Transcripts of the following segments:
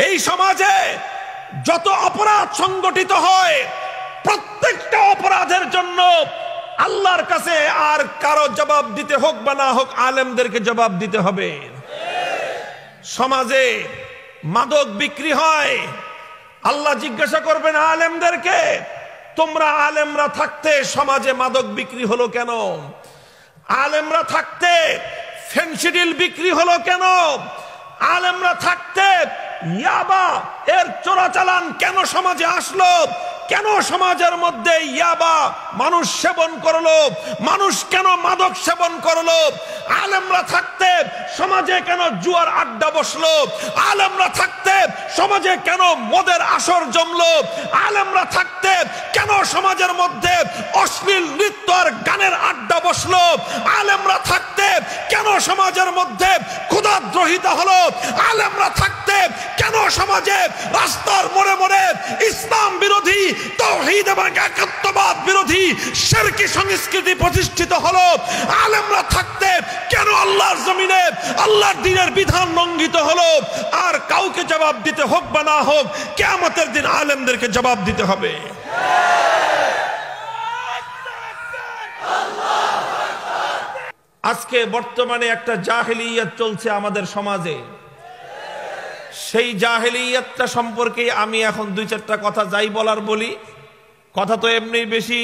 এই সমাজে যত অপরাধ সংগঠিত হয় প্রত্যেকটা অপরাধের জন্য আল্লাহর কাছে আর কারো জবাব দিতে হোক বা না হোক আলেমদেরকে জবাব দিতে হবে। সমাজে মাদক বিক্রি হয়, আল্লাহ জিজ্ঞাসা করবেন আলেমদেরকে, তোমরা আলেমরা থাকতে সমাজে মাদক বিক্রি হলো কেন? আলেমরা থাকতে ফেনসিডিল বিক্রি হলো কেন? আলেমরা থাকতে ইয়াবা এর চোরাচালান কেন সমাজে আসলো? কেন সমাজের মধ্যে ইয়াবা মানুষ সেবন করলো? মানুষ কেন মাদক সেবন করলো? আলেমরা থাকতে সমাজে কেন জুয়ার আড্ডা বসলো? আলেমরা থাকতে সমাজে কেন মদের আসর জমলো? আলেমরা থাকতে কেন সমাজের মধ্যে অশ্লীল নৃত্য আর গানের আড্ডা বসলো? আলেমরা থাকতে কেন সমাজের মধ্যে ক্ষুধাদ্রোহিতা হলো? আলেমরা থাকতে কেন সমাজে রাস্তার মোড়ে মোড়ে ইসলাম বিরোধী, তাওহীদ এবং একাত্মবাদ বিরোধী শিরকি সংস্কৃতি প্রতিষ্ঠিত হলো? আলেমরা থাকতে কেন আল্লাহর জমিনে আল্লাহর দ্বীনের বিধান লঙ্ঘিত হলো? আর কাউকে জবাব দিতে হোক বা না হোক, কিয়ামতের দিন আলেমদেরকে জবাব দিতে হবে। আজকে বর্তমানে একটা জাহেলিয়াত চলছে আমাদের সমাজে। সেই জাহেলিয়াতটা সম্পর্কে আমি এখন দুই চারটা কথা যাই বলার বলি। কথা তো এমনি বেশি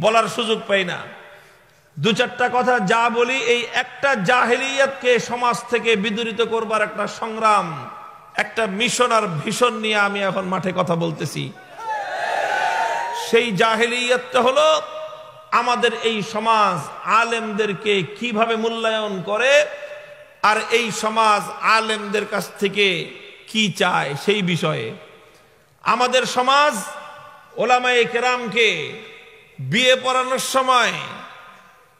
বলার সুযোগ পাই না, দু চারটা কথা যা বলি, এই একটা জাহেলিয়াতকে সমাজ থেকে বিদূরিত করবার একটা সংগ্রাম, একটা মিশন আর ভিশন নিয়ে আমি এখন মাঠে কথা বলতেছি। সেই জাহেলিয়াতটা হলো আমাদের এই সমাজ আলেমদেরকে কিভাবে মূল্যায়ন করে আর এই সমাজ আলেমদের কাছ থেকে কি চায় সেই বিষয়ে। আমাদের সমাজ ওলামায়ে কেরামকে বিয়ে পড়ানোর সময়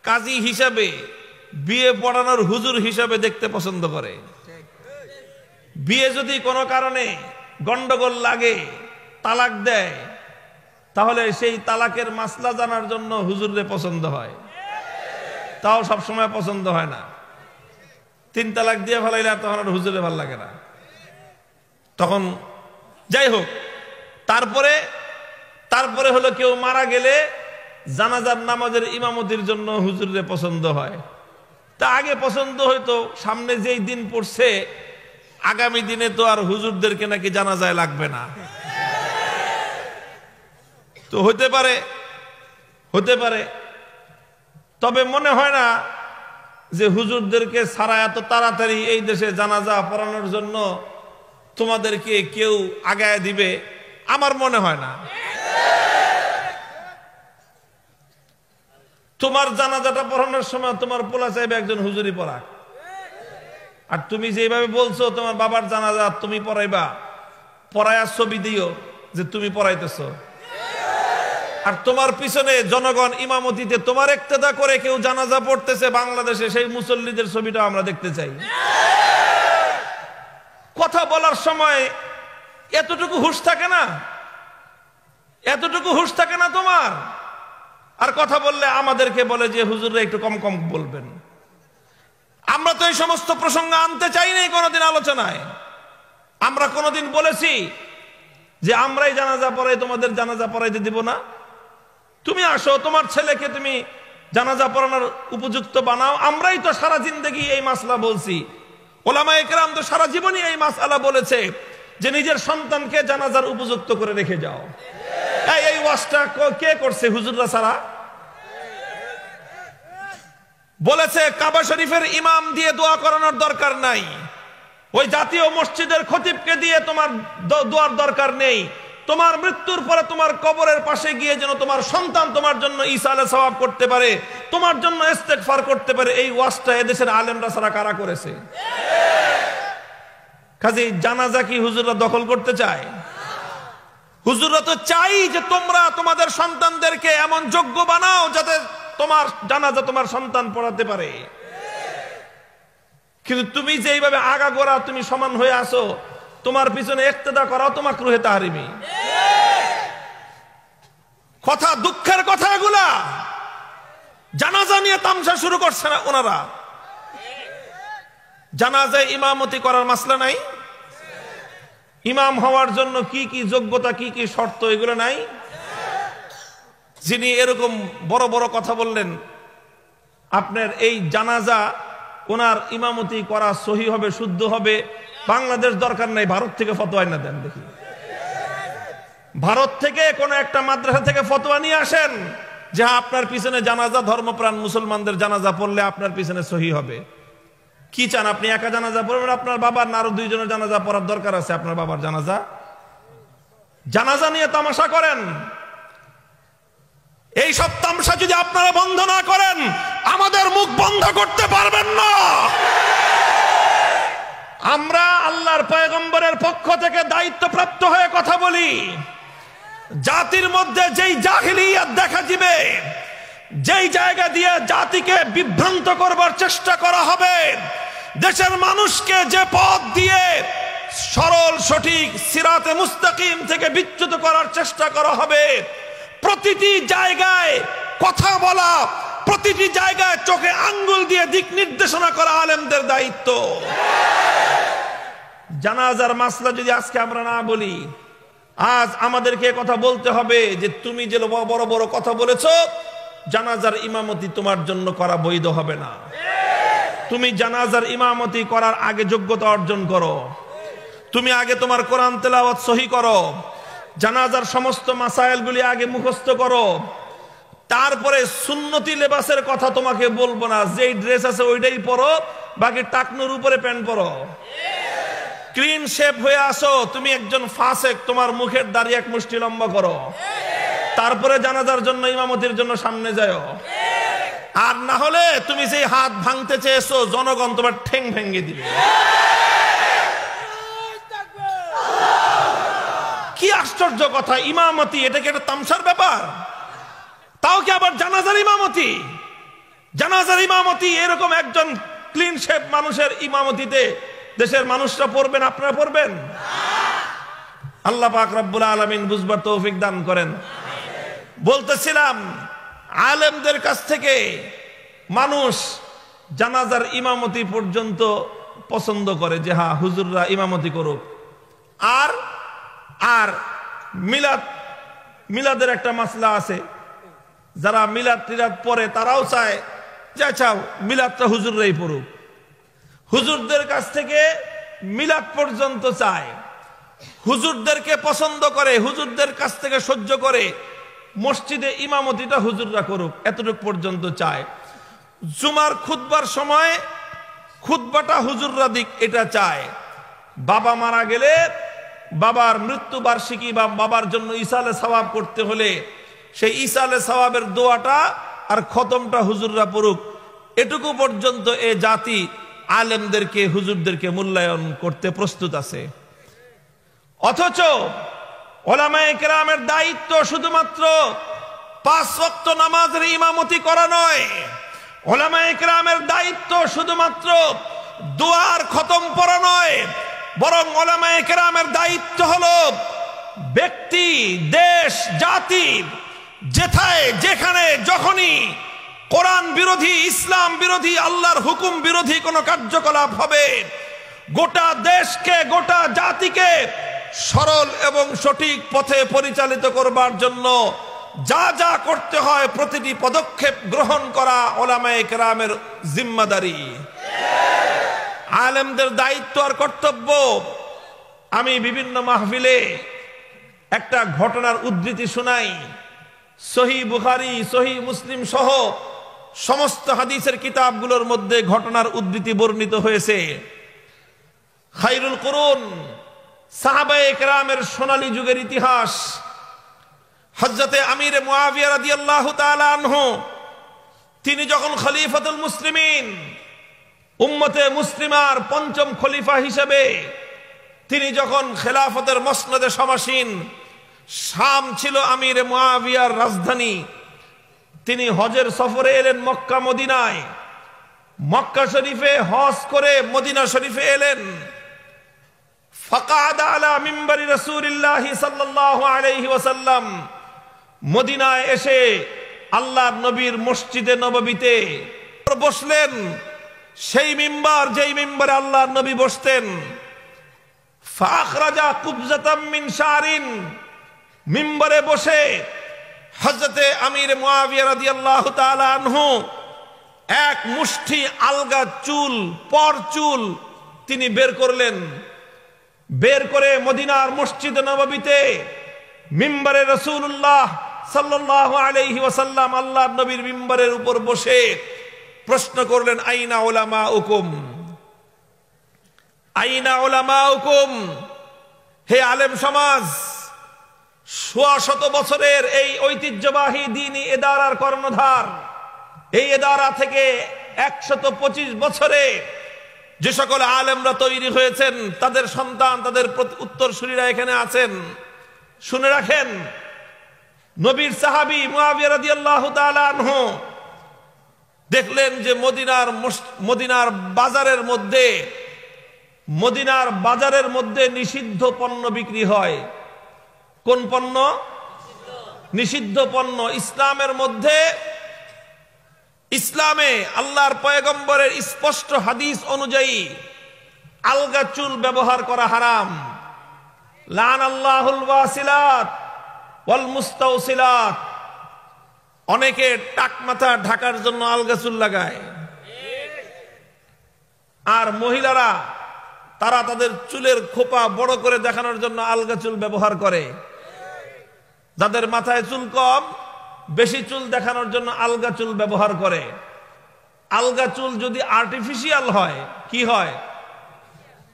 কাজী হিসাবে, বিয়ে পড়ানোর হুজুর হিসাবে দেখতে পছন্দ করে। বিয়ে যদি কোনো কারণে গন্ডগোল লাগে, তালাক দেয়, তাহলে সেই তালাকের মাসলা জানার জন্য হুজুরদের পছন্দ হয়। তাও সবসময় পছন্দ হয় না। 3 তালাক দিয়ে ফেলাইলে তখন আর হুজুরে ভালো লাগে না। তখন যাই হোক, তারপরে হলো কেউ মারা গেলে জানাজার নামাজের ইমামতির জন্য হুজুরে পছন্দ হয়। তা আগে পছন্দ হইতো, সামনে যেই দিন পড়ছে আগামী দিনে তো আর হুজুরদেরকে নাকি জানাজায় লাগবে না। তো হতে পারে, তবে মনে হয় না যে হুজুরদেরকে ছাড়া এত তাড়াতাড়ি এই দেশে জানাজা পড়ানোর জন্য তোমাদেরকে কেউ আগায় দিবে, আমার মনে হয় না। তোমার জানাজাটা পড়ানোর সময় তোমার পোলা চাইবে একজন হুজুরি পড়াক, আর তুমি যেভাবে বলছো তোমার বাবার জানাজা তুমি পড়াইবা, পড়ায়া ছবি দিও যে তুমি পড়াইতেছো, আর তোমার পিছনে জনগণ ইমামতিতে তোমার ইক্তেদা করে কেউ জানাজা পড়তেছে বাংলাদেশে, সেই মুসল্লিদের ছবিটা আমরা দেখতে চাই। কথা বলার সময় এতটুকু হুঁশ থাকে না? এতটুকু হুঁশ থাকে না তোমার? আর কথা বললে আমাদেরকে বলে যে হুজুররা একটু কম কম বলবেন। আমরা তো এই সমস্ত প্রসঙ্গ আনতে চাই নাই কোনোদিন আলোচনায়। আমরা কোনোদিন বলেছি যে আমরাই জানাজা পড়াই, তোমাদের জানাজা পড়াইতে দিব না? তুমি আসো, তোমার ছেলেকে তুমি জানাজা পড়ানোর উপযুক্ত বানাও। আমরাই তো সারা জিন্দেগি এই মাসলা বলছি, ওলামায়ে কেরাম তো সারা জীবনই এই মাসআলা বলেছে যে নিজের সন্তানকে জানাজার উপযুক্ত করে রেখে যাও। এই ওয়াজটা কে করছে? হুজুররা ছাড়া। বলেছে কাবা শরীফের ইমাম দিয়ে দোয়া করানোর দরকার নাই, ওই জাতীয় মসজিদের খতিবকে দিয়ে তোমার দোয়ার দরকার নেই। তোমার মৃত্যুর পরে তোমার কবরের পাশে গিয়ে যেন তোমার সন্তান তোমার জন্য ইসালে সওয়াব করতে পারে, তোমার জন্য ইস্তেগফার করতে পারে, এই ওয়াজটা এদেশের আলেমরা ছাড়া কারা করেছে? কাজী জানাজা কি হুজুররা দখল করতে চায়? হুজুররা তো চাই যে তোমরা তোমাদের সন্তানদেরকে এমন যোগ্য বানাও যাতে তোমার জানাজা তোমার সন্তান পড়াতে পারে। কিন্তু তুমি যে এইভাবে আগাগোড়া তুমি সমান হয়ে আসো, তোমার পিছনে ইক্তেদা করাও তো মাকরুহে তাহরিমি। কথা, দুঃখের কথা এগুলা। জানাজা নিয়ে তামসা শুরু করছে না ওনারা। জানাজায় ইমামতি করার মাসলা নাই? ইমাম হওয়ার জন্য কি কি যোগ্যতা, কি কি শর্ত, এগুলো নাই? যিনি এরকম বড় বড় কথা বললেন, আপনার এই জানাজা ওনার ইমামতি করা সহি হবে, শুদ্ধ হবে, বাংলাদেশ দরকার নাই, ভারত থেকে ফতোয়া না দেন দেখি। ভারত থেকে কোন একটা মাদ্রাসা থেকে ফতোয়া নিয়ে আসেন যে আপনার পিছনে জানাজা, ধর্মপ্রাণ মুসলমানদের জানাজা পড়লে আপনার পিছনে সহি হবে। কি চান আপনি? একা জানাজা পড়বেন? আপনার বাবার না আরো দুইজনের জানাজা পড়ার দরকার আছে? আপনার বাবার জানাজা, জানাজা নিয়ে তামাশা করেন। এই সব তামাশা যদি আপনারা বন্ধ না করেন, আমাদের মুখ বন্ধ করতে পারবেন না। আমরা আল্লাহর পয়গম্বরের পক্ষ থেকে দায়িত্বপ্রাপ্ত হয়ে কথা বলি। জাতির মধ্যে যেই জাহিলিয়াত দেখা দিবে, যেই জায়গা দিয়ে জাতিকে বিভ্রান্ত করবার চেষ্টা করা হবে, দেশের মানুষকে যে পথ দিয়ে সরল সঠিক সিরাতে মুস্তাকিম থেকে বিচ্যুত করার চেষ্টা করা হবে, প্রতিটি জায়গায় কথা বলা, প্রতিটি জায়গায় চোখে আঙ্গুল দিয়ে দিক নির্দেশনা করা আলেমদের দায়িত্ব। জানাজার মাসলা যদি আজকে আমরা না বলি, আজ আমাদেরকে কথা বলতে হবে যে তুমি যে বড় বড় কথা বলেছো, জানাজার ইমামতি তোমার জন্য করা বৈধ হবে না। তুমি জানাজার ইমামতি করার আগে যোগ্যতা অর্জন করো, তুমি আগে তোমার কোরআন তেলাওয়াত সহি করো, জানাজার সমস্ত মাসাইলগুলি আগে মুখস্থ করো, তারপরে সুন্নতি লেবাসের কথা তোমাকে বলবো না, যেই ড্রেস আছে ওইটাই পরো, বাকি টাকনুর উপরে প্যান্ট পরো, ক্লিন শেপ হয়ে আসো। তুমি একজন ফাসেক, তোমার মুখের দাড়ি এক মুষ্টি লম্বা করো, তারপরে জানাজার জন্য ইমামতির জন্য সামনে যাও। আর না হলে তুমি যে হাত ভাঙতে চেয়েছো, জনগণ তোমার ঠ্যাং ভেঙে দিবে। কি আশ্চর্য কথা! ইমামতি এটা কি একটা তামসার ব্যাপার? তাও কি আবার জানাজার ইমামতি? জানাজার ইমামতি এরকম একজন ক্লিন শেপ মানুষের ইমামতিতে দেশের মানুষরা পড়বেন, আপনারা পড়বেন? আল্লাহ পাক রব্বুল আলামিন বুঝবার তৌফিক দান করেন। বলতেছিলাম, আলেমদের কাছ থেকে মানুষ জানাজার ইমামতি পর্যন্ত পছন্দ করে যে হ্যাঁ হুজুররা ইমামতি করুক। আর আর মিলাদের একটা মাসলা আছে, যারা মিলাদ টিলাদ পড়ে তারাও চায় যে আচ্ছা মিলাদটা হুজুররাই পড়ুক। হুজুরদের কাছ থেকে মিলাদ পর্যন্ত চায়, হুজুরদেরকে পছন্দ করে, হুজুরদের কাছ থেকে সহ্য করে মসজিদে ইমামতিটা হুজুররা করুক, এতটুকু পর্যন্ত চায়। জুমার খুতবার সময় খুতবাটা হুজুররা দিক, এটা চায়। বাবা মারা গেলে বাবার মৃত্যু বার্ষিকী বা বাবার জন্য ইসালে সওয়াব করতে হলে সেই ইসালে সওয়াবের দোয়াটা আর খতমটা হুজুররা পড়ুক, এটুকু পর্যন্ত এ জাতি আলেমদেরকে, হুজুরদেরকে মূল্যায়ন করতে প্রস্তুত আছে। অথচ ওলামায়ে কেরামের দায়িত্ব শুধুমাত্র 5 ওয়াক্ত নামাজের ইমামতি করা নয়, ওলামায়ে কেরামের দায়িত্ব শুধুমাত্র দোয়ার খতম পড়া নয়, বরং ওলামায়ে কেরামের দায়িত্ব হলো ব্যক্তি, দেশ, জাতি যেথায় যেখানে যখনই কোরআন বিরোধী, ইসলাম বিরোধী, আল্লাহর হুকুম বিরোধী কোন কার্যকলাপ হবে, গোটা দেশকে, গোটা জাতিকে সরল এবং সঠিক পথে পরিচালিত করবার জন্য যা যা করতে হয় প্রতিটি পদক্ষেপ গ্রহণ করা ওলামায়ে কেরামের জিম্মাদারি, আলেমদের দায়িত্ব আর কর্তব্য। আমি বিভিন্ন মাহফিলে একটা ঘটনার উদ্ধৃতি শোনাই। সহিহ বুখারী, সহিহ মুসলিম সহ সমস্ত হাদিসের কিতাবগুলোর মধ্যে ঘটনার উদ্ধৃতি বর্ণিত হয়েছে। খায়রুল কুরুন, সাহাবায়ে কেরামের সোনালী যুগের ইতিহাস। হযরতে আমির মুআবিয়া রাদিয়াল্লাহু তাআলা আনহু, তিনি যখন খলিফাতুল মুসলিমিন, উম্মতে মুসলিমার ৫ম খলিফা হিসেবে তিনি যখন খেলাফতের মসনদে সমাসীন, শাম ছিল আমির মুআবিয়ার রাজধানী। তিনি হজের সফরে এলেন মক্কা মদিনায়, মক্কা শরীফে হজ করে মদিনা শরীফে এলেন। ফাকাদা আলা মিম্বারি রাসূলিল্লাহি সাল্লাল্লাহু আলাইহি ওয়াসাল্লাম, মদিনায় এসে আল্লাহর নবীর মসজিদে নববীতে বসলেন। সেই মিম্বার, যেই মিম্বারে আল্লাহর নবী বসতেন, ফাখরাজা কুবজাতাম মিন শারিন, মিম্বরে বসে হযরতে আমির মুয়াবিয়া রাদিয়াল্লাহু তাআলা আনহু এক মুষ্টি আলগা চুল, পর চুল তিনি বের করলেন। বের করে মদিনার মসজিদ নববীতে মিম্বরে রাসূলুল্লাহ সাল্লাল্লাহু আলাইহি ওয়াসাল্লাম আল্লাহর নবীর মিম্বরের উপর বসে প্রশ্ন করলেন, আইনা উলামাউকুম, আইনা উলামাউকুম, হে আলেম সমাজ, 100 বছরের এই ঐতিহ্যবাহী দ্বীনি ইদারার কর্ণধার, এই ইদারা থেকে 125 বছরে যে সকল আলেমরা তৈরি হয়েছেন, তাদের সন্তান, তাদের উত্তরসূরিরা এখানে আছেন। শুনে রাখেন, নবীর সাহাবী মুয়াবিয়া রাদিয়াল্লাহু তাআলা আনহু দেখলেন যে মদিনার বাজারের মধ্যে নিষিদ্ধ পণ্য বিক্রি হয়। কোন পণ্য? নিষিদ্ধ পণ্য। ইসলামে আল্লাহর পয়গম্বরের স্পষ্ট হাদিস অনুযায়ী আলগা চুল ব্যবহার করা হারাম। লানাল্লাহুল ওয়াসিলাত ওয়াল মুস্তাওসিলাত। অনেকে টাক মাথা ঢাকার জন্য আলগা চুল লাগায়, আর মহিলারা তারা তাদের চুলের খোপা বড় করে দেখানোর জন্য আলগা চুল ব্যবহার করে। যাদের মাথায় চুল কম, বেশি চুল দেখানোর জন্য আলগা চুল ব্যবহার করে। আলগা চুল যদি আর্টিফিশিয়াল হয়, কি হয়?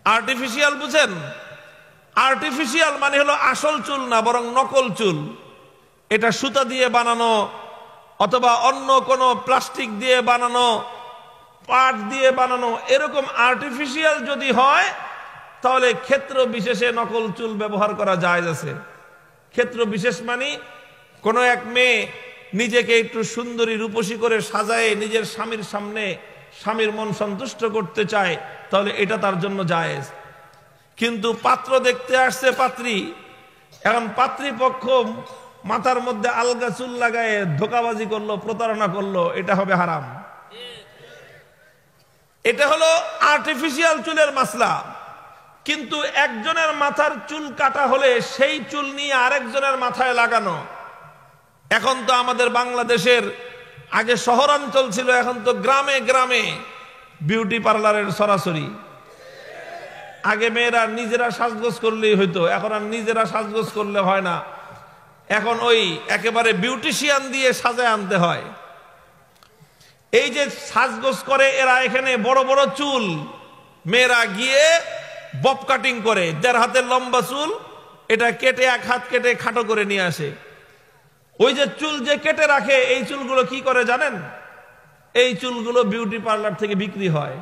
আর্টিফিশিয়াল বুঝেন? আর্টিফিশিয়াল মানে হলো আসল চুল না, বরং নকল চুল। এটা সুতা দিয়ে বানানো অথবা অন্য কোনো প্লাস্টিক দিয়ে বানানো, পাট দিয়ে বানানো, এরকম আর্টিফিশিয়াল যদি হয় তাহলে ক্ষেত্র বিশেষে নকল চুল ব্যবহার করা জায়েজ আছে। ক্ষেত্র বিশেষ মানে কোনো এক মেয়ে নিজেকে একটু সুন্দরী রূপসী করে সাজায় নিজের স্বামীর সামনে স্বামীর মন সন্তুষ্ট করতে চায়, তাহলে এটা তার জন্য জায়েজ। কিন্তু পাত্র দেখতে আসছে পাত্রী, এখন পাত্রীপক্ষ মাথার মধ্যে আলগা চুল লাগায় ধোঁকাবাজি করলো, প্রতারণা করলো, এটা হবে হারাম। এটা হলো আর্টিফিশিয়াল চুলের মাসলা। কিন্তু একজনের মাথার চুল কাটা হলে সেই চুল নিয়ে আরেকজনের মাথায় লাগানো, এখন তো আমাদের বাংলাদেশের, আগে শহরাঞ্চল ছিল, এখন তো গ্রামে গ্রামে বিউটি পার্লারের সরাসরি। আগে মেয়েরা নিজেরা সাজগোজ করলেই হইতো, এখন আর নিজেরা সাজগোজ করলে হয় না, এখন ওই একেবারে বিউটিশিয়ান দিয়ে সাজায় আনতে হয়। এই যে সাজগোজ করে এরা, এখানে বড় বড় চুল, মেয়েরা গিয়ে বব কাটিং করে, 1.5 হাতের লম্বা চুল, এটা কেটে 1 হাত কেটে খাটো করে নিয়ে আসে। ওই যে চুল যে কেটে রাখে, এই চুলগুলো কি করে জানেন? এই চুলগুলো বিউটি পার্লার থেকে বিক্রি হয়।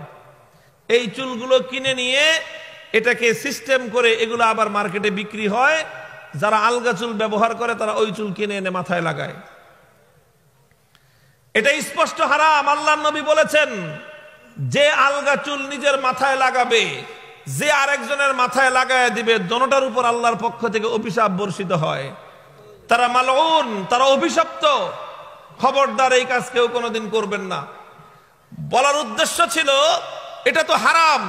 এই চুলগুলো কিনে নিয়ে এটাকে সিস্টেম করে এগুলো আবার মার্কেটে বিক্রি হয়। যারা আলগা চুল ব্যবহার করে তারা ওই চুল কিনে এনে মাথায় লাগায়। এটা স্পষ্ট হারাম। আল্লাহর নবী বলেছেন, যে আলগা চুল নিজের মাথায় লাগাবে, যে আরেকজনের মাথায় লাগায় দিবে, দোনোটার উপর আল্লাহর পক্ষ থেকে অভিশাপ বর্ষিত হয়। তারা মালউন, তারা অভিশপ্ত। খবরদার এই কাজ কেউ কোনোদিন করবেন না। বলার উদ্দেশ্য ছিল, এটা তো হারাম।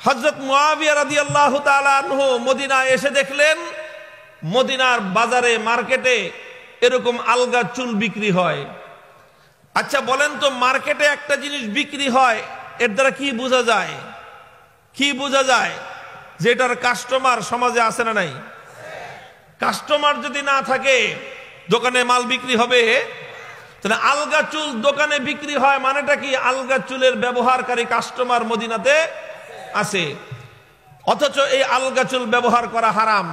হযরত মুয়াবিয়া রাদিয়াল্লাহু তাআলা আনহু মদিনায় এসে দেখলেন, মদিনার বাজারে, মার্কেটে এরকম আলগা চুল বিক্রি হয়। আচ্ছা বলেন তো, মার্কেটে একটা জিনিস বিক্রি হয়, এর দ্বারা কি বোঝা যায়? কি বোঝা যায়? যে এটার কাস্টমার সমাজে আছে না নাই? কাস্টমার যদি না থাকে, দোকানে মাল বিক্রি হবে? তাহলে আলগা চুল দোকানে বিক্রি হয় মানেটা কি? আলগা চুলের ব্যবহারকারী কাস্টমার মদিনাতে আছে, অথচ এই আলগা চুল ব্যবহার করা হারাম।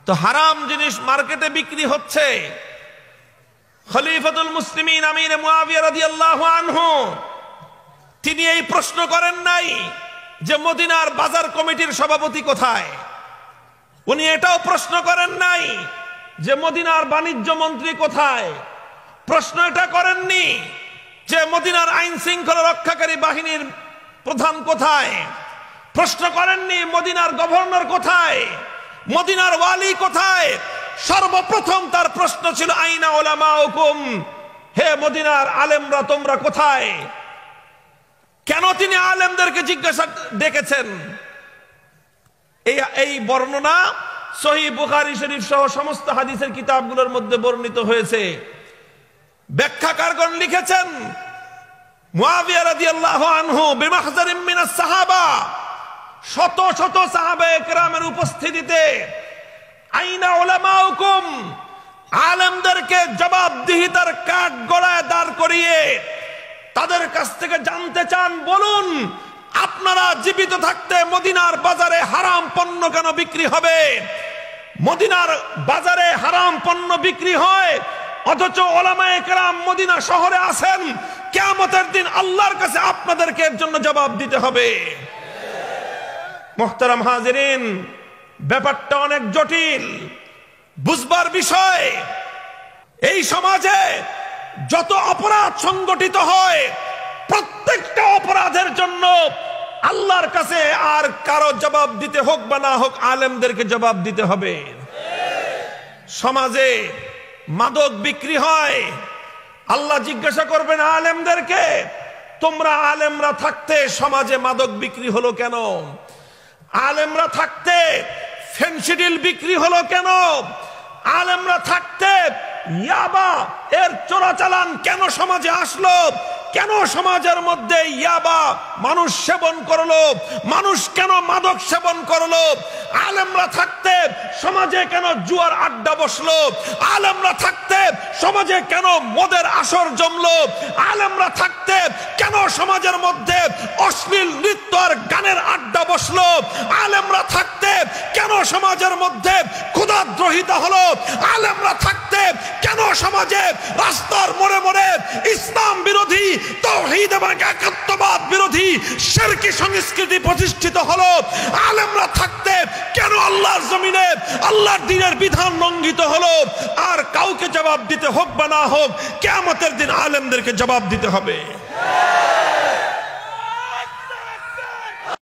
তো হারাম জিনিস মার্কেটে বিক্রি হচ্ছে। খলিফাতুল মুসলিমিন আমির মুয়াবিয়া রাদিয়াল্লাহু আনহু তিনি এই প্রশ্ন করেন নাই যে মদিনার বাজার কমিটির সভাপতি কোথায়। উনি এটাও প্রশ্ন করেন নাই যে মদিনার বাণিজ্য মন্ত্রী কোথায়। প্রশ্ন এটা করেননি যে মদিনার আইন শৃঙ্খলা রক্ষাকারী বাহিনীর প্রধান কোথায়। প্রশ্ন করেননি মদিনার গভর্নর কোথায়, মদিনার ওয়ালি কোথায়। সর্বপ্রথম তার প্রশ্ন ছিল, আইনা উলামাউকুম, হে মদিনার আলেমরা তোমরা কোথায়। কেন তিনি আলেমদেরকে জিজ্ঞাসা ডেকেছেন? এই বর্ণনা সহিহ বুখারী শরীফ সহ সমস্ত হাদিসের কিতাবগুলোর মধ্যে বর্ণিত হয়েছে। ব্যাখ্যাকারগণ লিখেছেন, মুআবিয়া রাদিয়াল্লাহু আনহু বিমাহজারিম মিনাস সাহাবা, শত শত সাহাবায়ে কেরামের উপস্থিতিতে, আইনা উলামাউকুম, আলেমদেরকে জবাবদিহিতার কাঠ গড়ায় দাঁড় করিয়ে তাদের কাছ থেকে জানতে চান, বলুন আপনারা জীবিত থাকতে মদিনার বাজারে হারাম পণ্য কেন বিক্রি হবে? মদিনার বাজারে হারাম পণ্য বিক্রি হয়, অথচ উলামায়ে কেরাম মদিনা শহরে আছেন। কিয়ামতের দিন আল্লাহর কাছে আপনাদেরকে এর জন্য জবাব দিতে হবে। মুহতারাম হাজিরিন, ব্যাপারটা অনেক জটিল, বুঝবার বিষয়। এই সমাজে যত অপরাধ সংগঠিত হয়, প্রত্যেকটা অপরাধের জন্য আল্লাহর কাছে আর কারো জবাব দিতে হোক বা না হোক, আলেমদেরকে জবাব দিতে হবে। সমাজে মাদক বিক্রি হয়, আল্লাহ জিজ্ঞাসা করবেন আলেমদেরকে, তোমরা আলেমরা থাকতে সমাজে মাদক বিক্রি হলো কেন? আলেমরা থাকতে ফেনসিডিল বিক্রি হলো কেন? আলেমরা থাকতে ইয়াবা এর চোরাচালান কেন সমাজে আসলো? কেন সমাজের মধ্যে ইয়াবা মানুষ সেবন করলো? মানুষ কেন মাদক সেবন করলো? আলেমরা থাকতে সমাজে কেন জুয়ার আড্ডা বসলো? আলেমরা থাকতে সমাজে কেন মদের আসর জমলো? আলেমরা থাকতে কেন সমাজের মধ্যে অশ্লীল নৃত্য আর গানের আড্ডা বসলো? আলেমরা থাকতে কেন সমাজের মধ্যে ক্ষুধাদ্রোহিতা হলো? আলেমরা থাকতে কেন সমাজে রাস্তার মোড়ে মোড়ে ইসলাম বিরোধী, তাওহীদ এবং একাত্মবাদ বিরোধী শিরকি সংস্কৃতি প্রতিষ্ঠিত হলো? আলেমরা থাকতে কেন আল্লাহর জমিনে আল্লাহর দ্বীনের বিধান লঙ্ঘিত হলো? আর কাউকে জবাব দিতে হোক বা না হোক, কিয়ামতের দিন আলেমদেরকে জবাব দিতে হবে।